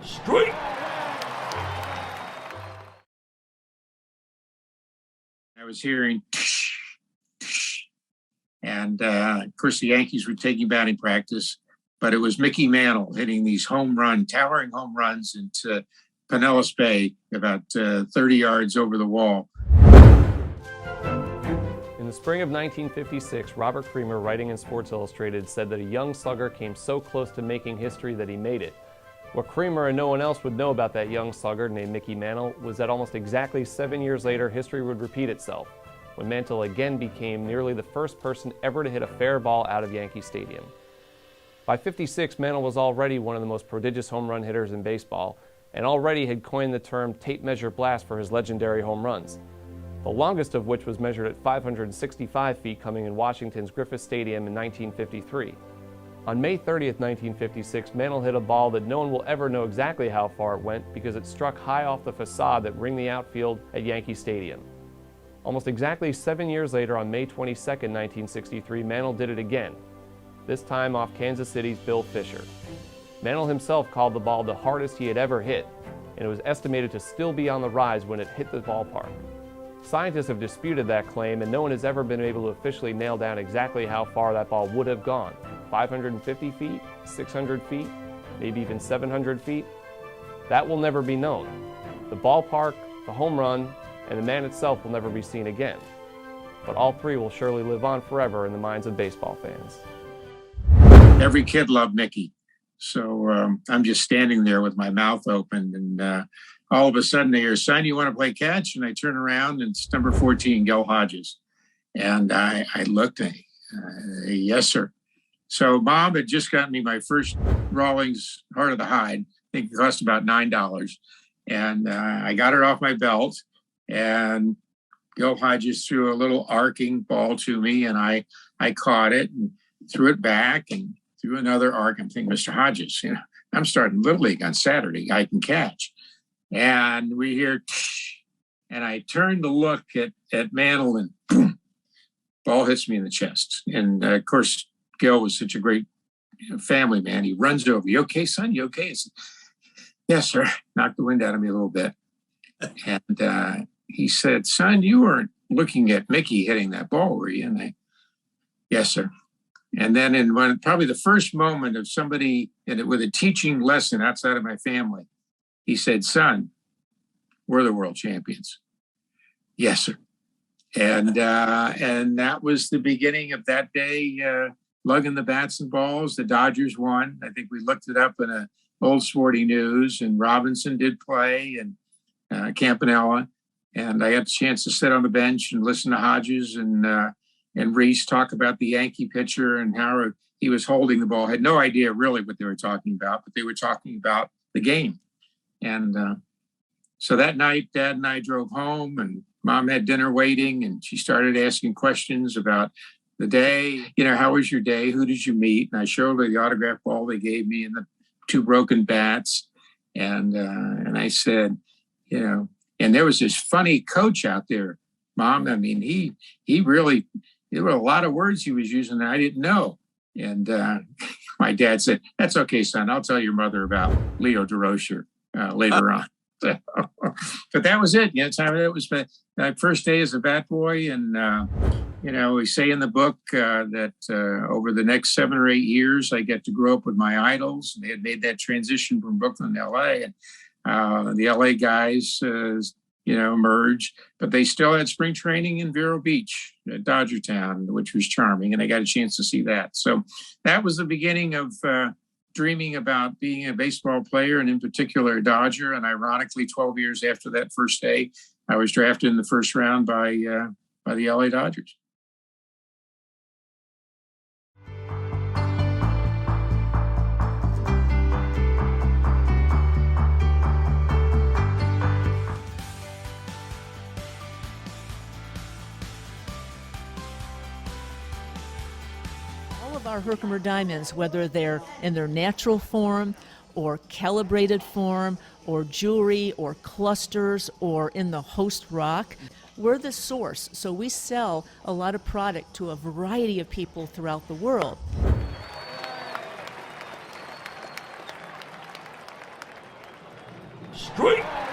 Strike! I was hearing, and of course the Yankees were taking batting practice, but it was Mickey Mantle hitting these towering home runs into Pinellas Bay, about 30 yards over the wall. In the spring of 1956, Robert Creamer, writing in Sports Illustrated, said that a young slugger came so close to making history that he made it. What Creamer and no one else would know about that young slugger named Mickey Mantle was that almost exactly 7 years later, history would repeat itself, when Mantle again became nearly the first person ever to hit a fair ball out of Yankee Stadium. By '56, Mantle was already one of the most prodigious home run hitters in baseball, and already had coined the term tape measure blast for his legendary home runs, the longest of which was measured at 565 feet, coming in Washington's Griffith Stadium in 1953. On May 30th, 1956, Mantle hit a ball that no one will ever know exactly how far it went because it struck high off the facade that ringed the outfield at Yankee Stadium. Almost exactly 7 years later, on May 22nd, 1963, Mantle did it again, this time off Kansas City's Bill Fisher. Mantle himself called the ball the hardest he had ever hit, and it was estimated to still be on the rise when it hit the ballpark. Scientists have disputed that claim, and no one has ever been able to officially nail down exactly how far that ball would have gone. 550 feet, 600 feet, maybe even 700 feet? That will never be known. The ballpark, the home run, and the man itself will never be seen again. But all three will surely live on forever in the minds of baseball fans. Every kid loved Mickey. So I'm just standing there with my mouth open, and all of a sudden they hear, "Son, you want to play catch?" And I turn around, and it's number 14, Gil Hodges. And I looked at yes, sir. So Mom had just gotten me my first Rawlings Heart of the Hide. I think it cost about $9. And I got it off my belt, and Gil Hodges threw a little arcing ball to me, and I caught it and threw it back and threw another arc. I'm thinking, Mr. Hodges, I'm starting Little League on Saturday. I can catch. And we hear, and I turn to look at Mantle, and boom, ball hits me in the chest. And of course, Gil was such a great family man. He runs over. "You okay, son? You okay?" I said, "Yes, sir." Knocked the wind out of me a little bit. And he said, "Son, you weren't looking at Mickey hitting that ball, were you?" And "Yes, sir." And then in probably the first moment of somebody with a teaching lesson outside of my family, he said, "Son, we're the world champions." "Yes, sir." And that was the beginning of that day, lugging the bats and balls. The Dodgers won. I think we looked it up in a old Sporting News, and Robinson did play, and Campanella. And I had a chance to sit on the bench and listen to Hodges and Reese talk about the Yankee pitcher and how he was holding the ball. I had no idea really what they were talking about, but they were talking about the game. And so that night, Dad and I drove home, and Mom had dinner waiting, and she started asking questions about the day. How was your day? Who did you meet? And I showed her the autograph ball they gave me and the 2 broken bats. And I said, and there was this funny coach out there, Mom. I mean, he really, there were a lot of words he was using that I didn't know. And my dad said, "That's okay, son. I'll tell your mother about Leo DeRocher later on." But that was it. It was my first day as a bat boy. And, we say in the book that over the next 7 or 8 years, I get to grow up with my idols. They had made that transition from Brooklyn to LA. And the LA guys, merged, but they still had spring training in Vero Beach at Dodgertown, which was charming. And I got a chance to see that. So that was the beginning of dreaming about being a baseball player, and in particular a Dodger. And ironically, 12 years after that first day, I was drafted in the first round by the LA Dodgers. Our Herkimer diamonds, whether they're in their natural form or calibrated form or jewelry or clusters or in the host rock, we're the source. So we sell a lot of product to a variety of people throughout the world. Strike!